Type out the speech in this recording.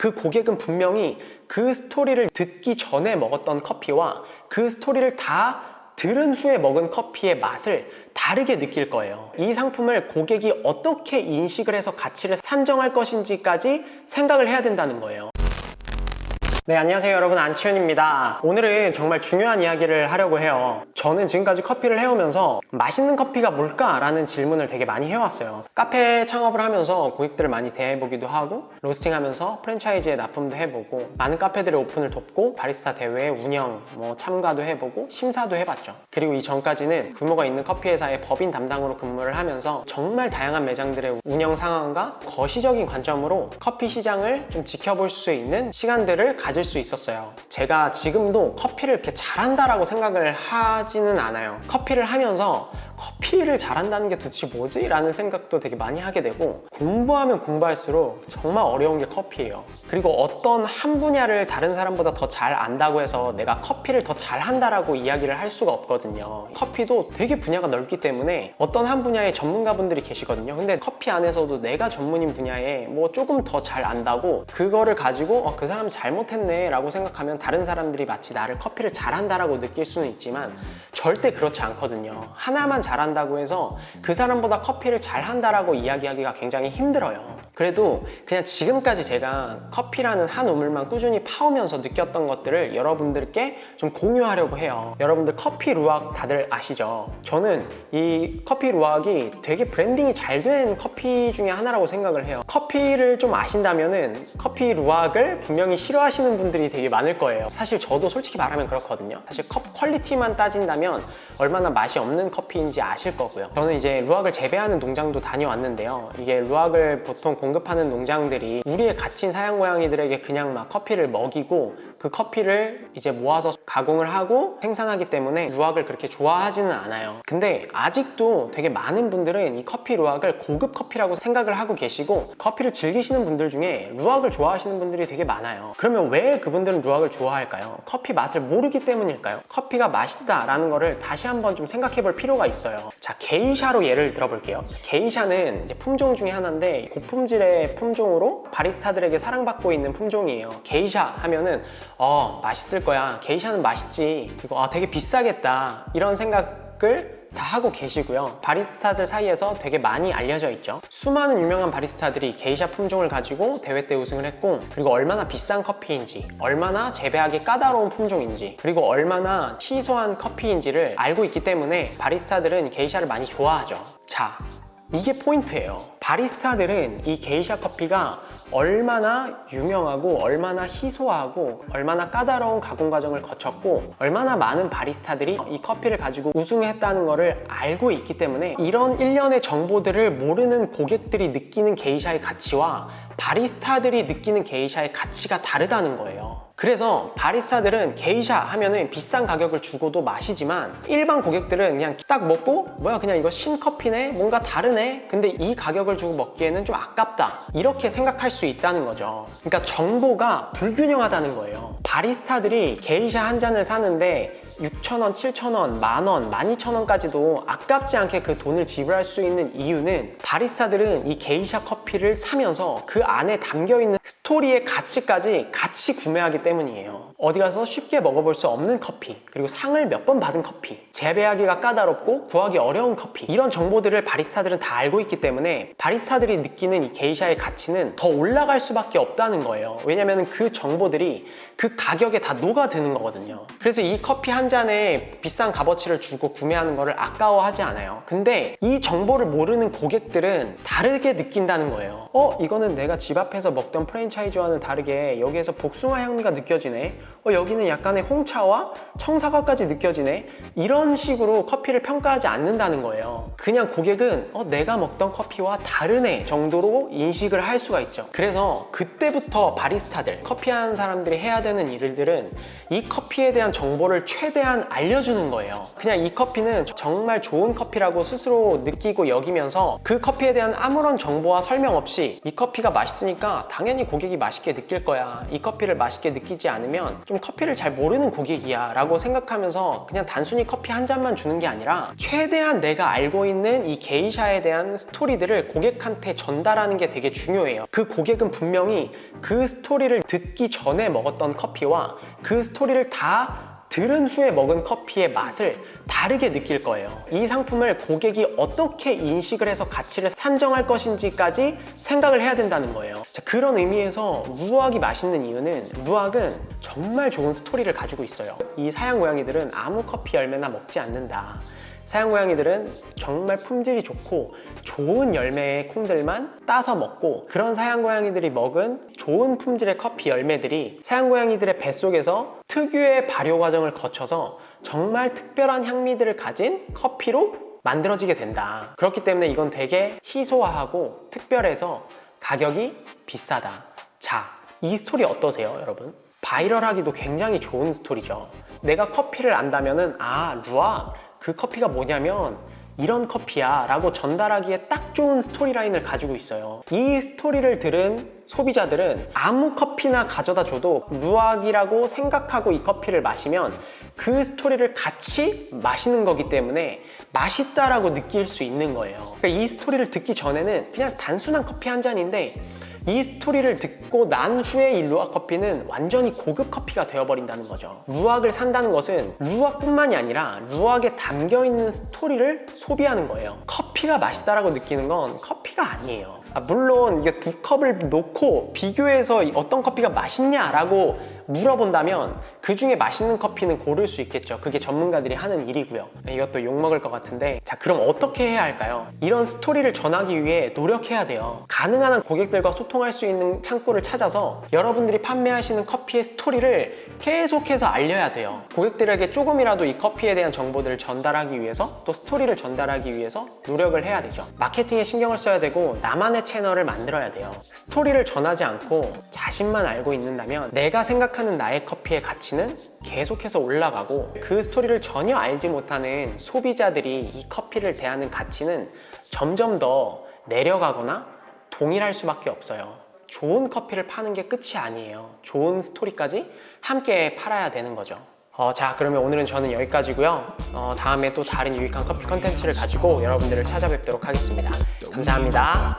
그 고객은 분명히 그 스토리를 듣기 전에 먹었던 커피와 그 스토리를 다 들은 후에 먹은 커피의 맛을 다르게 느낄 거예요. 이 상품을 고객이 어떻게 인식을 해서 가치를 산정할 것인지까지 생각을 해야 된다는 거예요. 네, 안녕하세요 여러분, 안치훈입니다. 오늘은 정말 중요한 이야기를 하려고 해요. 저는 지금까지 커피를 해오면서 맛있는 커피가 뭘까라는 질문을 되게 많이 해왔어요. 카페 창업을 하면서 고객들을 많이 대해보기도 하고, 로스팅하면서 프랜차이즈에 납품도 해보고, 많은 카페들의 오픈을 돕고, 바리스타 대회 운영 참가도 해보고, 심사도 해봤죠. 그리고 이 전까지는 규모가 있는 커피 회사의 법인 담당으로 근무를 하면서 정말 다양한 매장들의 운영 상황과 거시적인 관점으로 커피 시장을 좀 지켜볼 수 있는 시간들을 가질 수 있었어요. 제가 지금도 커피를 이렇게 잘한다라고 생각을 하지는 않아요. 커피를 하면서 커피를 잘한다는 게 도대체 뭐지? 라는 생각도 되게 많이 하게 되고, 공부하면 공부할수록 정말 어려운 게 커피예요. 그리고 어떤 한 분야를 다른 사람보다 더 잘 안다고 해서 내가 커피를 더 잘한다라고 이야기를 할 수가 없거든요. 커피도 되게 분야가 넓기 때문에 어떤 한 분야의 전문가분들이 계시거든요. 근데 커피 안에서도 내가 전문인 분야에 조금 더 잘 안다고 그거를 가지고 그 사람 잘못했네 라고 생각하면 다른 사람들이 마치 나를 커피를 잘한다라고 느낄 수는 있지만 절대 그렇지 않거든요. 하나만 잘한다고 해서 그 사람보다 커피를 잘한다라고 이야기하기가 굉장히 힘들어요. 그래도 그냥 지금까지 제가 커피라는 한 우물만 꾸준히 파오면서 느꼈던 것들을 여러분들께 좀 공유하려고 해요. 여러분들 커피 루악 다들 아시죠? 저는 이 커피 루악이 되게 브랜딩이 잘 된 커피 중에 하나라고 생각을 해요. 커피를 좀 아신다면은 커피 루악을 분명히 싫어하시는 분들이 되게 많을 거예요. 사실 저도 솔직히 말하면 그렇거든요. 사실 컵 퀄리티만 따진다면 얼마나 맛이 없는 커피인지 아실 거고요. 저는 이제 루악을 재배하는 농장도 다녀왔는데요. 이게 루악을 보통 공급하는 농장들이 우리의 갇힌 사양 고양이들에게 그냥 막 커피를 먹이고 그 커피를 이제 모아서 가공을 하고 생산하기 때문에 루악을 그렇게 좋아하지는 않아요. 근데 아직도 되게 많은 분들은 이 커피 루악을 고급 커피라고 생각을 하고 계시고, 커피를 즐기시는 분들 중에 루악을 좋아하시는 분들이 되게 많아요. 그러면 왜 그분들은 루악을 좋아할까요? 커피 맛을 모르기 때문일까요? 커피가 맛있다라는 거를 다시 한번 좀 생각해 볼 필요가 있어요. 자, 게이샤로 예를 들어볼게요. 게이샤는 이제 품종 중에 하나인데 고품질의 품종으로 바리스타들에게 사랑받고 있는 품종이에요. 게이샤 하면은 맛있을 거야, 게이샤는 맛있지, 그리고 되게 비싸겠다, 이런 생각을 다 하고 계시고요. 바리스타들 사이에서 되게 많이 알려져 있죠. 수많은 유명한 바리스타들이 게이샤 품종을 가지고 대회 때 우승을 했고, 그리고 얼마나 비싼 커피인지, 얼마나 재배하기 까다로운 품종인지, 그리고 얼마나 희소한 커피인지를 알고 있기 때문에 바리스타들은 게이샤를 많이 좋아하죠. 자, 이게 포인트예요. 바리스타들은 이 게이샤 커피가 얼마나 유명하고 얼마나 희소하고 얼마나 까다로운 가공 과정을 거쳤고 얼마나 많은 바리스타들이 이 커피를 가지고 우승했다는 거를 알고 있기 때문에 이런 일련의 정보들을 모르는 고객들이 느끼는 게이샤의 가치와 바리스타들이 느끼는 게이샤의 가치가 다르다는 거예요. 그래서 바리스타들은 게이샤 하면은 비싼 가격을 주고도 마시지만, 일반 고객들은 그냥 딱 먹고 뭐야 그냥 이거 신커피네, 뭔가 다르네, 근데 이 가격을 주고 먹기에는 좀 아깝다, 이렇게 생각할 수 있다는 거죠. 그러니까 정보가 불균형하다는 거예요. 바리스타들이 게이샤 한 잔을 사는데 6,000원, 7,000원, 만원, 12,000원까지도 아깝지 않게 그 돈을 지불할 수 있는 이유는, 바리스타들은 이 게이샤 커피를 사면서 그 안에 담겨있는 스토리의 가치까지 같이 구매하기 때문이에요. 어디 가서 쉽게 먹어볼 수 없는 커피, 그리고 상을 몇 번 받은 커피, 재배하기가 까다롭고 구하기 어려운 커피, 이런 정보들을 바리스타들은 다 알고 있기 때문에 바리스타들이 느끼는 이 게이샤의 가치는 더 올라갈 수밖에 없다는 거예요. 왜냐면 그 정보들이 그 가격에 다 녹아드는 거거든요. 그래서 이 커피 한 잔에 비싼 값어치를 주고 구매하는 거를 아까워하지 않아요. 근데 이 정보를 모르는 고객들은 다르게 느낀다는 거예요. 이거는 내가 집 앞에서 먹던 프랜차이즈와는 다르게 여기에서 복숭아 향미가 느껴지네, 여기는 약간의 홍차와 청사과까지 느껴지네, 이런 식으로 커피를 평가하지 않는다는 거예요. 그냥 고객은 내가 먹던 커피와 다르네 정도로 인식을 할 수가 있죠. 그래서 그때부터 바리스타들, 커피하는 사람들이 해야 되는 일들은 이 커피에 대한 정보를 최대한 최대한 알려주는 거예요. 그냥 이 커피는 정말 좋은 커피라고 스스로 느끼고 여기면서 그 커피에 대한 아무런 정보와 설명 없이 이 커피가 맛있으니까 당연히 고객이 맛있게 느낄 거야, 이 커피를 맛있게 느끼지 않으면 좀 커피를 잘 모르는 고객이야 라고 생각하면서 그냥 단순히 커피 한 잔만 주는 게 아니라 최대한 내가 알고 있는 이 게이샤에 대한 스토리들을 고객한테 전달하는 게 되게 중요해요. 그 고객은 분명히 그 스토리를 듣기 전에 먹었던 커피와 그 스토리를 다 들은 후에 먹은 커피의 맛을 다르게 느낄 거예요. 이 상품을 고객이 어떻게 인식을 해서 가치를 산정할 것인지까지 생각을 해야 된다는 거예요. 자, 그런 의미에서 무화과이 맛있는 이유는 무화과는 정말 좋은 스토리를 가지고 있어요. 이 사양 고양이들은 아무 커피 열매나 먹지 않는다. 사양 고양이들은 정말 품질이 좋고 좋은 열매의 콩들만 따서 먹고, 그런 사양 고양이들이 먹은 좋은 품질의 커피 열매들이 사양 고양이들의 뱃속에서 특유의 발효 과정을 거쳐서 정말 특별한 향미들을 가진 커피로 만들어지게 된다. 그렇기 때문에 이건 되게 희소화하고 특별해서 가격이 비싸다. 자, 이 스토리 어떠세요, 여러분? 바이럴하기도 굉장히 좋은 스토리죠. 내가 커피를 안다면은 루아 그 커피가 뭐냐면 이런 커피야 라고 전달하기에 딱 좋은 스토리라인을 가지고 있어요. 이 스토리를 들은 소비자들은 아무 커피나 가져다 줘도 루악이라고 생각하고 이 커피를 마시면 그 스토리를 같이 마시는 거기 때문에 맛있다라고 느낄 수 있는 거예요. 그러니까 이 스토리를 듣기 전에는 그냥 단순한 커피 한 잔인데 이 스토리를 듣고 난 후에 이 루악 커피는 완전히 고급 커피가 되어버린다는 거죠. 루악을 산다는 것은 루악뿐만이 아니라 루악에 담겨있는 스토리를 소비하는 거예요. 커피가 맛있다라고 느끼는 건 커피가 아니에요. 물론 이게 두 컵을 놓고 비교해서 어떤 커피가 맛있냐라고 물어본다면 그 중에 맛있는 커피는 고를 수 있겠죠. 그게 전문가들이 하는 일이고요. 이것도 욕먹을 것 같은데, 자, 그럼 어떻게 해야 할까요? 이런 스토리를 전하기 위해 노력해야 돼요. 가능한 한 고객들과 소통할 수 있는 창구를 찾아서 여러분들이 판매하시는 커피의 스토리를 계속해서 알려야 돼요. 고객들에게 조금이라도 이 커피에 대한 정보들을 전달하기 위해서, 또 스토리를 전달하기 위해서 노력을 해야 되죠. 마케팅에 신경을 써야 되고 나만의 채널을 만들어야 돼요. 스토리를 전하지 않고 자신만 알고 있는다면 내가 생각하는 나의 커피의 가치는 계속해서 올라가고, 그 스토리를 전혀 알지 못하는 소비자들이 이 커피를 대하는 가치는 점점 더 내려가거나 동일할 수밖에 없어요. 좋은 커피를 파는 게 끝이 아니에요. 좋은 스토리까지 함께 팔아야 되는 거죠. 자, 그러면 오늘은 저는 여기까지고요. 다음에 또 다른 유익한 커피 컨텐츠를 가지고 여러분들을 찾아뵙도록 하겠습니다. 감사합니다.